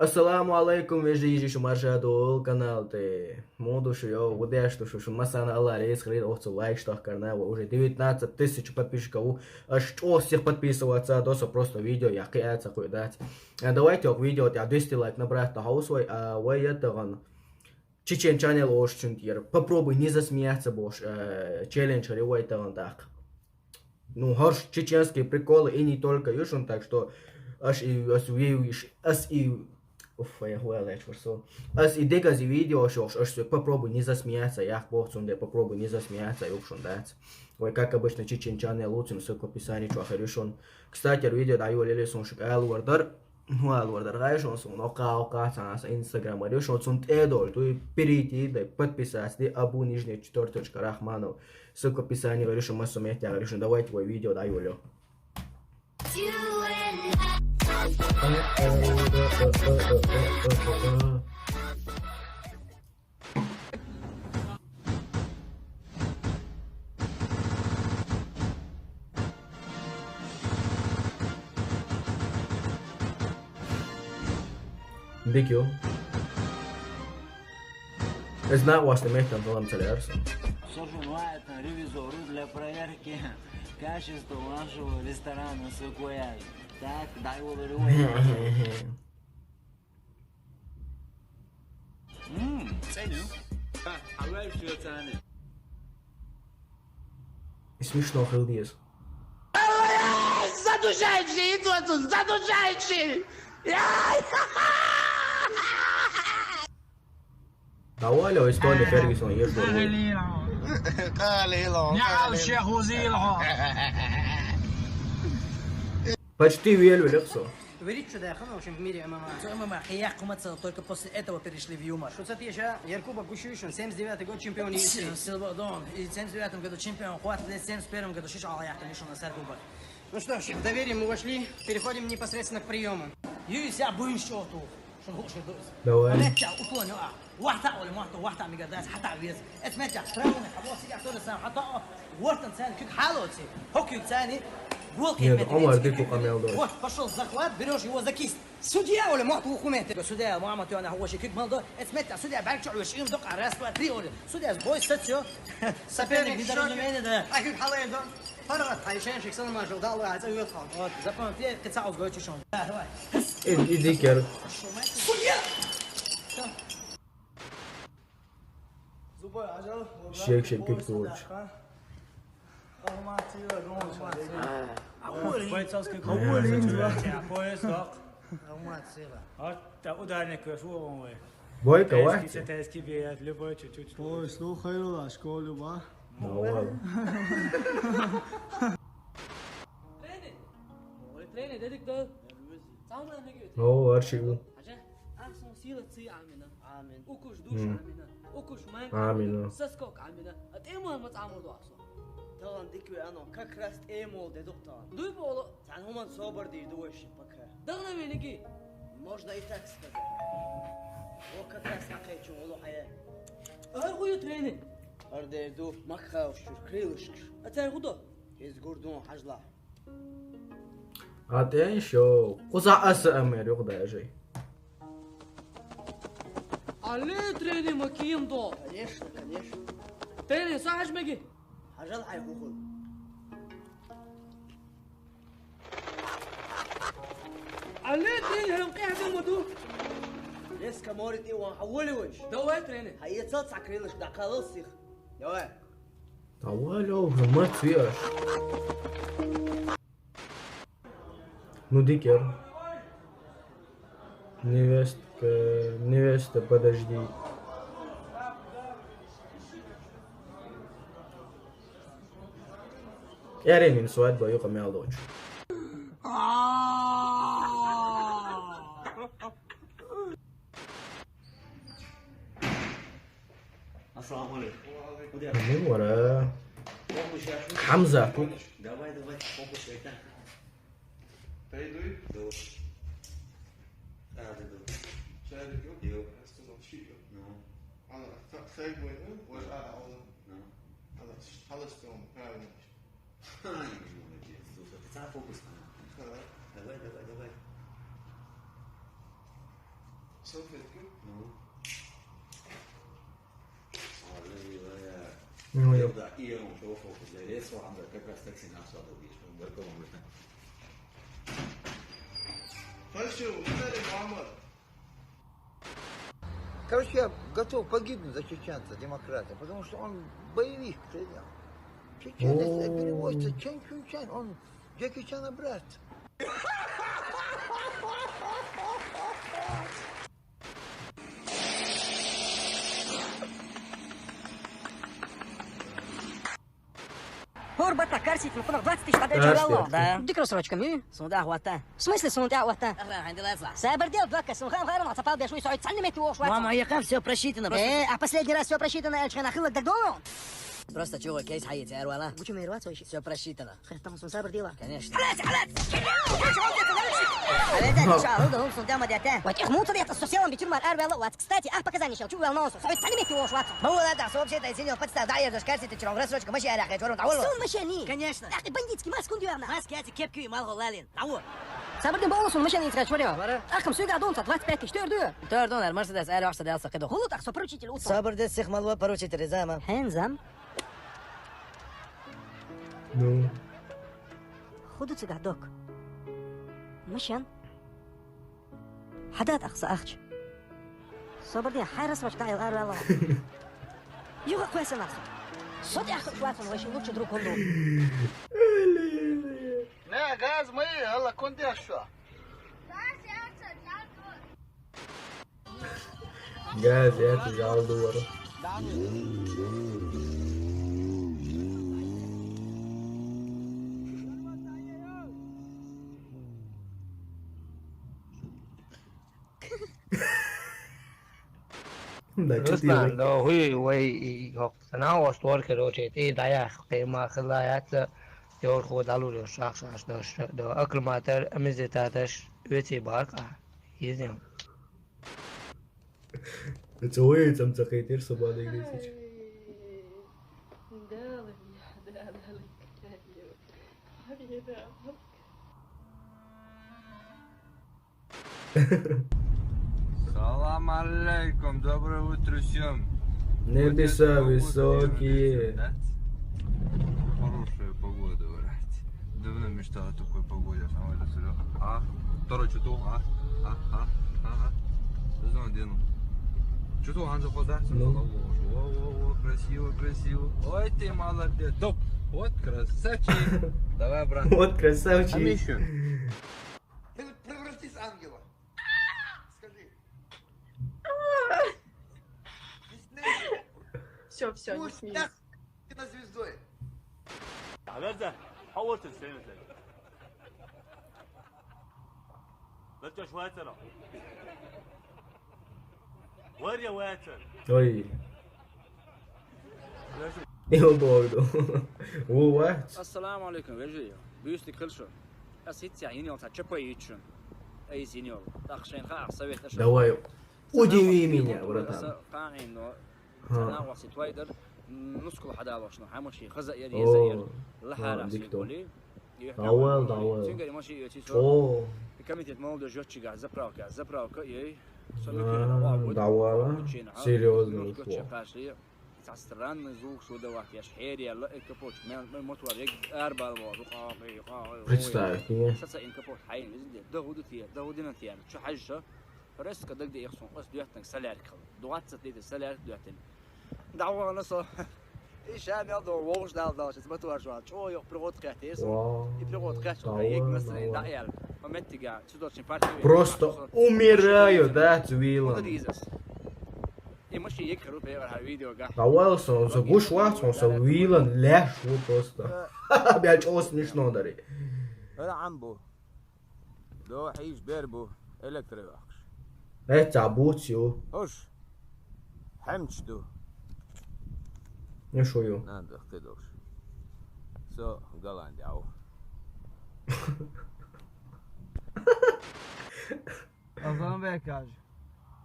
السلام عليكم يا جيجي شو مرشدو القناة моду что я удаю что масана Allah рейс хрен от лайк что карна уже 19 тысяч подписчиков аж что всех подписываться досо просто видео я каяться куда-то давайте ок видео я 200 лайк набрать на хаусвай а вы это ган чечен чанел очень тир попробуй не засмеяться бош челлендж ревой это так ну харш чеченские приколы и не только юшон так что аж и Уф, я хуя что. As и дегази видео, что попробуй не засмеяться, я бохцунде, попробуй не засмеяться, и укшон дать. Ой, как обычно, чеченчане лучше, ссылку в описании, что решен. Кстати, видео даю лелесон шик элвардар, ну элвардар гайшон сон, ока, санас, инстаграм, решен сон эдол, то перейти, да подписаться, да абу нижняя четверточка Рахманов. Ссылку в описании, решен массу метя, решен давайте твой видео даю лё. Дикио. Знаю, вас не там вам целярся. Сожимает на ревизору для проверки качества вашего ресторана Сукуя. Так, дай его ценю. Смешно, Хелдиес. Задушающий, идет тут, задушающий! Давай, история Фергюсона, ешь Почти верю, Лексо. Говорит, что да, я в общем, в мире ММА. ММА, хияк кумацал, только после этого перешли в юмор. Что это еще? Яркуба Гущевич, 79-й год чемпион UFC. Силбадон, и в 79-м году чемпион, хватит лет 71-м году шиш Аллах, конечно, на Саргуба. Ну что ж, в доверие мы вошли, переходим непосредственно к приему. UFC будем счету. Давай. واحدة ولا واحدة مقداس حتى عبيز اسمعت تراونا خلاص يا طول السنة حتى ورطن ثاني كيك حالوتي هوكي ثاني Нет, Омар, ты кука мелдой. Вот, пошел захват, берешь его за кисть. Судья ولا معطي حكومات. судья معاملته أنا هو شيء كيك مالده اسمعت судья بعد شو 20 دق على راسه 3 أول судья بوي ستشو سبينك دي درجة ده أكيد حلايا ده فرغت عايشين شيء سنة ما شو ده الله عايز يطلع زبون في قطعة وقوي شون Иди, Кер. судья Шек, кик турч. бойцовский клуб. Поезд. Ударник шо Бойка, вахти. Китайский бьет, любой чуть-чуть. Ой, слухай, школу, ба. Ну ладно. Тренер dedik de. Tamam ne diyor? Ну, аршиву. Aja, ahsan sila tsi amina. آمين Ukush dush amina. Ukush man. Амина. Saskok amina. Atema mat amur do aso. طبعا ديكوي أنا كاكراست إيمول دي دكتور Duy bolo. تعال هما صوبر دي دوش بكا Dagna veligi. можно и так сказать هو كاكراس حقيقي ولو حياة Ay huyu trener. أرده دو مكة وشور كريلشكر Atay hudo. هيز جوردون حجلا Atenção. Usa essa amer, eu dei já. Ale trener makiyim do. конечно конечно Trener sahaj megi. حجل حيخوخل Ale trener هم قاعد مدو. ليس كمورد إيه وحولي وش Давай trener. هي تصلص كريلش دا خلاص سيخ يا Давай, уже мертвешь. Ну, Дикер. Невеста, подожди. Я ремень свадьба, я камел дочь. السلام عليكم. من ورا حمزة فوق. Давай, фокус это. Doi? Dois. Sério, viu? Eu. Estou não filho. Não. Ana, segue muito? Hoje há aula. Não. Ana, Haleston, parabéns. Ai, meu Deus do céu. Tá focus. Давай. صوفتكم يوضع إيران وشوفه في الجليس وعندك كاكا ستاكسي نفسه أضوبيش من بركة ومرتين فشو مختلف عمر Короче, я готов погибнуть за чеченца, демократа, потому что он боевик, стрелял. Чеченец переводится Чен-Чун-Чен, он Джеки Чана брат. Горбата, карсить, ну, 20 тысяч подай, чего? Да. Иди рассрочка, ми? Сунда хвата. В смысле сунда хвата? Сабардел, бака, сунхан, хайрам, отцапал, бешну, и соит, сальными ты ушла. Мама, яка все просчитано. А последний раз все просчитано, Эльчхан, ахылок, так дома? Просто чего, кейс хаите, Эруала? Почему Эруала, соищи? Все просчитано. Там сон сабардела? Конечно. Кстати, показания сейчас, чего волнуется? Соит, сальными ты ушла. Маула, сообщение, я сидел, подстав, да, я же карсить, чего, рассрочка, мощи, арах, я чего, сон машини. Конечно. Ах ты бандитский, маску дюрна. Маски, эти кепки, малго, лалин. Ау. Сабырдың болусын машина не скачу, Ахым сүйге адонса 25 тысяч төрді. Төрдонар, Мерседес, әрі ақса дәлса қиды. Құлы тақ, сопоручитель ұтса. Сабырдес сих малва поручитель, зама. Хэнзам? Ну. خدوا تقعدوك مشان حداد أقصى أخش صبر دي حارس مش تعال غير الله يوغا كويس ناس صدي أخذ كويس وش لوتش دروك هندو لا غاز مي هلا كنت شو Gaz ya aldı ورا. Ruslan då hui wei hok sana ostor ke roche ti daya qima khlayat yor khodalu lo shakhs do aklmater amizetash weti barqa yizim Цои там захайтер собадай гресич. Салам алейкум, доброе утро всем. Небеса высокие. Хорошая погода, брать. Давно мечтал о такой погоде, самое это А? Второй чуту, Знаю, Дину. Чуту, Анжа, хода? Во, красиво, красиво. Ой, ты молодец. Топ. Вот красавчик. Давай, брат. Вот красавчик. А мы еще. Превратись в ангела. Скажи. Все, не смеюсь. Ты на звездой. عبادة حولت السنة لا شو واتر وين يا واتر Ой. Eu bordo. O what? السلام عليكم وجهي بيوستك خلشو أسيت يعني يوم تشبه يتشون أي سينيور تأخشين خاص سويت أشياء Давай. Удиви меня, братан. قاعين إنه أنا وصيت وايدر نسكو حدا وشنو حمشي خزق يدي زير لحالة سيقولي داول تنقل ماشي يتيسو أوه كمية مولد جوتشي قاعد زبراوك يي داولا серьезно تعستران زوج شو دوات يا شحيري يلا كابوش ما موتور يق أربعة الواقع Представь мне. ساسا إن كابوش حين نزل داودنا تيار شو حاجة فرس كدق دي يخصون قص دواتنا سلار كل دوات ستيت سلار دواتنا دعوة نصو إيش هم يضو ووش دال شو موتور شو يقبلوت كاتيس يقبلوت كاتيس يق مثلا دايل ومتجا شو دوتشين بارتي Просто умираю, да, Цвилан. И мощи ехал бы на видео га. Давался, он загушлась, он Цвилан леш, просто. Опять очень смешно, дари. هلا عمبو دو حيش بيربو إلكتريكش Это абутио. هش حمش دو Не шую. надо خدوش سو قلان دعو أظن بيكاج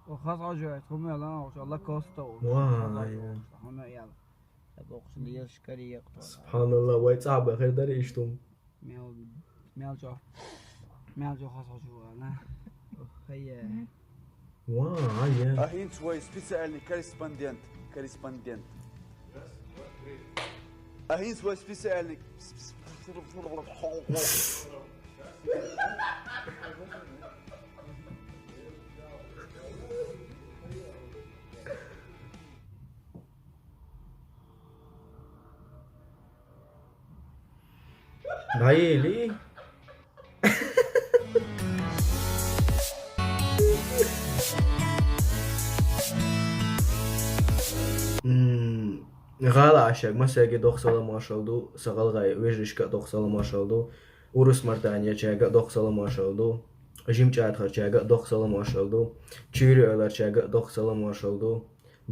وخاص عجوة تقوم يلا إن شاء الله كوستو واي. هنا يلا أبوك ليش كري يقطع سبحان الله ويتصعب غير داري إشتم. ميال جو خاص عجوة لا هي واو عالية. أهين شوي специальный корреспондент. أهين شوي специальный. भाई ليه؟ غال عشاق مساجد دوخسلا ما شاء الله سغال غاي ويجريشكا دوخسلا ما شاء الله ورس مرتانيا شاقا دوخسلا ما شاء الله جيم چاتخر شاقا دوخسلا ما شاء الله چيري أولار شاقا دوخسلا ما شاء الله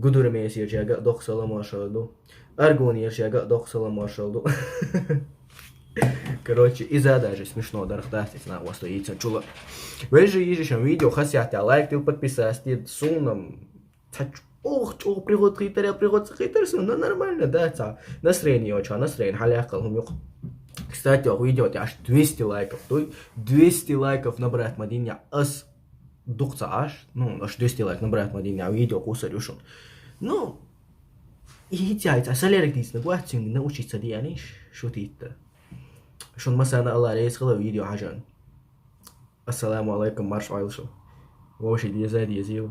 قدور ميسير شاقا دوخسلا ما شاء الله أرجونير شاقا دوخسلا ما شاء الله. Короче, из-за даже смешно, дарахтастись на вас яйца чула. Вы же ежешем видео хасяте, лайк ты подписаться, сунам. Ох, приход хитер, ну нормально, да, настроение очень, настроение, халяхкал, Кстати, видео аж 200 лайков, то 200 лайков набрать мадиня, ас духца аж, ну, аж 200 лайков набрать мадиня, видео кусарюшун. Ну, и тяйца, салерик дисна, гуатсин, научиться дианиш, шутит-то. شون مثلا الله عليه يسخذ فيديو حاجان السلام عليكم مارش عايلشو ووشي دي زاد يزيو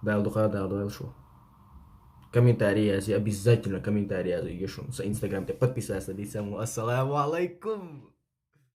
دايل دقاء دايل شو комментарии обязательно комментарии يشون с инстаграм te подписаться дисему السلام عليكم.